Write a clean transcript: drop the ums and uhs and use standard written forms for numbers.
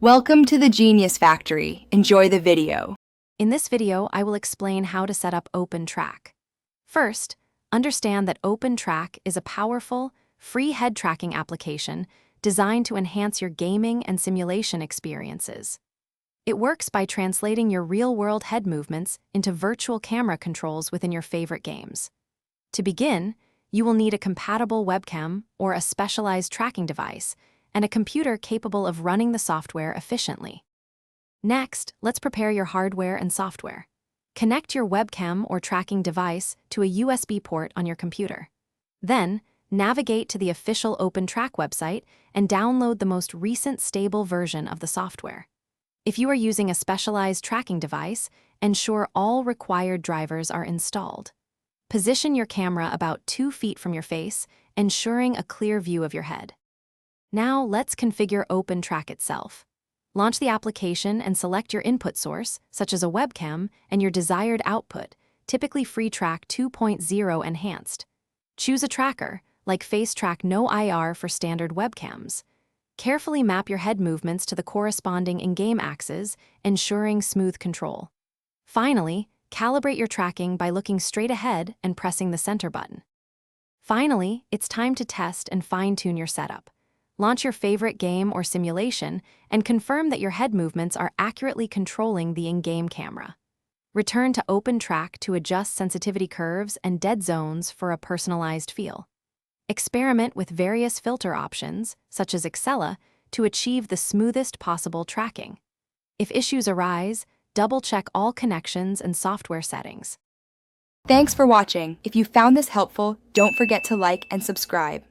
Welcome to the Genius Factory. Enjoy the video. In this video, I will explain how to set up OpenTrack. First, understand that OpenTrack is a powerful, free head tracking application designed to enhance your gaming and simulation experiences. It works by translating your real-world head movements into virtual camera controls within your favorite games. To begin, you will need a compatible webcam or a specialized tracking device and a computer capable of running the software efficiently. Next, let's prepare your hardware and software. Connect your webcam or tracking device to a USB port on your computer. Then, navigate to the official OpenTrack website and download the most recent stable version of the software. If you are using a specialized tracking device, ensure all required drivers are installed. Position your camera about 2 feet from your face, ensuring a clear view of your head. Now, let's configure OpenTrack itself. Launch the application and select your input source, such as a webcam, and your desired output, typically FreeTrack 2.0 Enhanced. Choose a tracker, like FaceTrack No IR for standard webcams. Carefully map your head movements to the corresponding in-game axes, ensuring smooth control. Finally, calibrate your tracking by looking straight ahead and pressing the center button. Finally, it's time to test and fine-tune your setup. Launch your favorite game or simulation and confirm that your head movements are accurately controlling the in-game camera. Return to OpenTrack to adjust sensitivity curves and dead zones for a personalized feel. Experiment with various filter options, such as Excella, to achieve the smoothest possible tracking. If issues arise, double-check all connections and software settings. Thanks for watching. If you found this helpful, don't forget to like and subscribe.